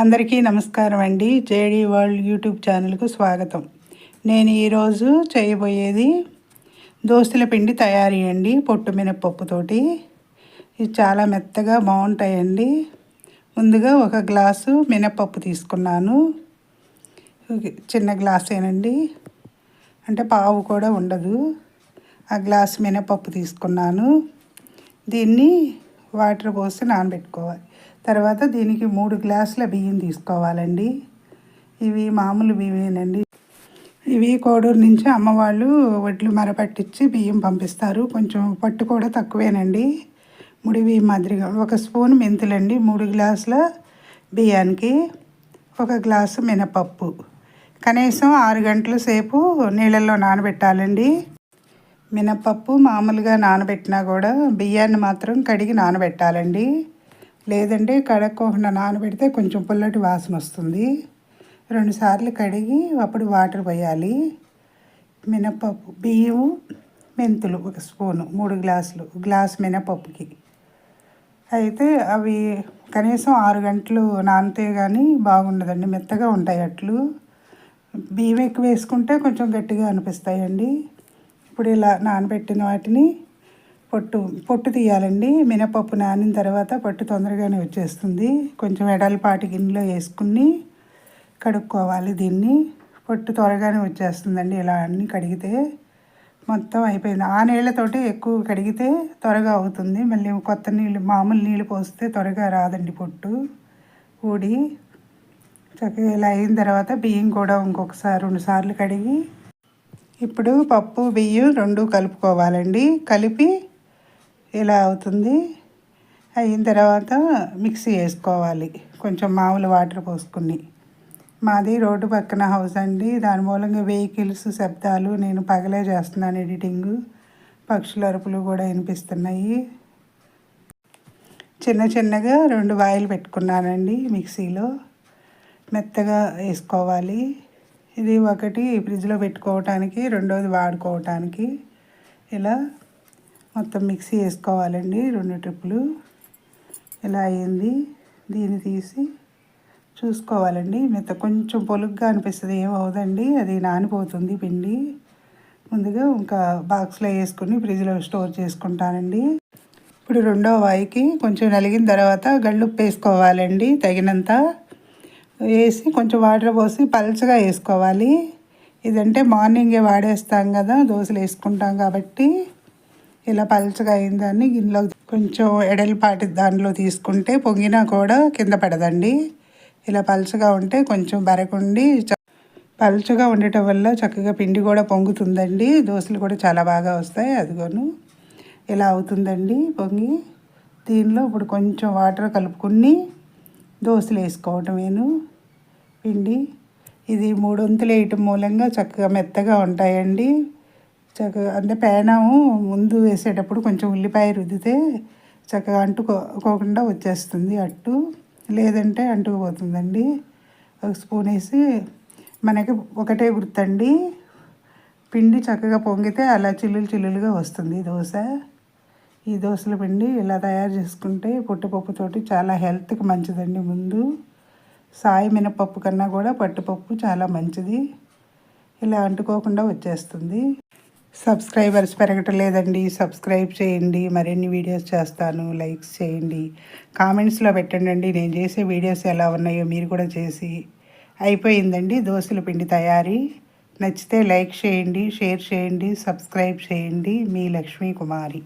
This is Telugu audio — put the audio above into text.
అందరికీ నమస్కారం అండి. జేడీ వరల్డ్ యూట్యూబ్ ఛానల్కు స్వాగతం. నేను ఈరోజు చేయబోయేది దోసల పిండి తయారీ అండి. పొట్టు మినపప్పుతోటి ఇది చాలా మెత్తగా బాగుంటాయండి. ముందుగా ఒక గ్లాసు మినపప్పు తీసుకున్నాను. చిన్న గ్లాసేనండి, అంటే పావు కూడా ఉండదు. ఆ గ్లాసు మినపప్పు తీసుకున్నాను. దీన్ని వాటర్ పోసి నానబెట్టుకోవాలి. తర్వాత దీనికి 3 గ్లాసుల బియ్యం తీసుకోవాలండి. ఇవి మామూలు బియ్యమేనండి. ఇవి కోడూరు నుంచి అమ్మవాళ్ళు వడ్లు మరపట్టించి బియ్యం పంపిస్తారు. కొంచెం పట్టు కూడా తక్కువేనండి. ముడి బియ్యం మాదిరిగా. 1 స్పూన్ మెంతులండి. 3 గ్లాసుల బియ్యానికి 1 గ్లాసు మినపప్పు. కనీసం 6 గంటల సేపు నీళ్ళల్లో నానబెట్టాలండి. మినపప్పు మామూలుగా నానబెట్టినా కూడా బియ్యాన్ని మాత్రం కడిగి నానబెట్టాలండి. లేదంటే కడక్కోకుండా నానబెడితే కొంచెం పుల్లటి వాసన వస్తుంది. 2 సార్లు కడిగి అప్పుడు వాటర్ పోయాలి. మినపప్పు, బియ్యం, మెంతులు 1 స్పూను, 3 గ్లాసులు, గ్లాసు మినపప్పుకి. అయితే అవి కనీసం 6 గంటలు నానితే కానీ బాగుండదండి, మెత్తగా ఉంటాయి అట్లు. బియ్యం ఎక్కువ వేసుకుంటే కొంచెం గట్టిగా అనిపిస్తాయండి. ఇప్పుడు ఇలా నానబెట్టిన వాటిని పొట్టు తీయాలండి. మినపప్పు నానిన తర్వాత పొట్టు తొందరగానే వచ్చేస్తుంది. కొంచెం వెడల్పాటి గిన్నెలో వేసుకుని కడుక్కోవాలి. దీన్ని పొట్టు త్వరగానే వచ్చేస్తుందండి. ఇలా అన్నీ కడిగితే మొత్తం అయిపోయింది. ఆ నీళ్ళతోటి ఎక్కువ కడిగితే త్వరగా అవుతుంది. మళ్ళీ కొత్త నీళ్ళు, మామూలు నీళ్ళు పోస్తే త్వరగా రాదండి పొట్టు ఊడి. చక్కగా ఇలా అయిన తర్వాత బియ్యం కూడా ఇంకొకసారి 2 సార్లు కడిగి ఇప్పుడు పప్పు బియ్యం 2 కలుపుకోవాలండి. కలిపి ఇలా అవుతుంది. అయిన తర్వాత మిక్సీ వేసుకోవాలి. కొంచెం మామూలు వాటర్ పోసుకుని. మాది రోడ్డు పక్కన హౌస్ అండి. దాని మూలంగా వెహికల్స్ శబ్దాలు, నేను పగలే చేస్తున్నాను ఎడిటింగ్. పక్షుల అరుపులు కూడా వినిపిస్తున్నాయి. చిన్నగా 2 వాయిలు పెట్టుకున్నానండి మిక్సీలో. మెత్తగా వేసుకోవాలి. ఇది ఒకటి ఫ్రిడ్జ్లో పెట్టుకోవటానికి, రెండోది వాడుకోవటానికి. ఇలా మొత్తం మిక్సీ వేసుకోవాలండి 2 ట్రిప్పులు. ఇలా అయింది. దీన్ని తీసి చూసుకోవాలండి. కొంచెం పొలుగ్గా అనిపిస్తుంది, ఏమవుదండి, అది నానిపోతుంది పిండి. ముందుగా ఇంకా బాక్స్లో వేసుకుని ఫ్రిడ్జ్లో స్టోర్ చేసుకుంటానండి. ఇప్పుడు 2వ వాయికి కొంచెం నలిగిన తర్వాత గళ్ళుప్పు వేసుకోవాలండి తగినంత. వేసి కొంచెం వాటర్ పోసి పల్చగా వేసుకోవాలి. ఇదంటే మార్నింగే వాడేస్తాం కదా, దోశలు వేసుకుంటాం కాబట్టి ఇలా పల్చగా అయిన దాన్ని గిన్నెలో కొంచెం ఎడల్పాటి దానిలో తీసుకుంటే పొంగినా కూడా కింద పడదండి. ఇలా పల్చగా ఉంటే కొంచెం బరకుండి, పల్చగా ఉండటం వల్ల చక్కగా పిండి కూడా పొంగుతుందండి. దోశలు కూడా చాలా బాగా వస్తాయి. అదిగోను ఇలా అవుతుందండి పొంగి. దీనిలో ఇప్పుడు కొంచెం వాటర్ కలుపుకుని దోశలు వేసుకోవటమేను పిండి. ఇది 3 వంతులు వేయటం మూలంగా చక్కగా మెత్తగా ఉంటాయండి. చక్కగా అంటే పేనము ముందు వేసేటప్పుడు కొంచెం ఉల్లిపాయ రుద్దితే చక్కగా అంటుకోకుండా వచ్చేస్తుంది అట్టు. లేదంటే అంటుకుపోతుందండి. 1 స్పూన్ వేసి, మనకి ఒకటే గుర్తండి, పిండి చక్కగా పొంగితే అలా చిల్లులుగా వస్తుంది దోశ. ఈ దోశల పిండి ఇలా తయారు చేసుకుంటే పొట్టుపప్పుతోటి చాలా హెల్త్కి మంచిదండి. ముందు సాయి మినపప్పు కన్నా కూడా పట్టుపప్పు చాలా మంచిది. ఇలా అంటుకోకుండా వచ్చేస్తుంది. సబ్స్క్రైబర్స్ పెరగటం లేదండి. సబ్స్క్రైబ్ చేయండి. మరిన్ని వీడియోస్ చేస్తాను. లైక్స్ చేయండి. కామెంట్స్లో పెట్టండి నేను చేసే వీడియోస్ ఎలా ఉన్నాయో మీరు కూడా చేసి. అయిపోయిందండి దోశల పిండి తయారీ. నచ్చితే లైక్ చేయండి, షేర్ చేయండి, సబ్స్క్రైబ్ చేయండి. మీ లక్ష్మీ కుమారి.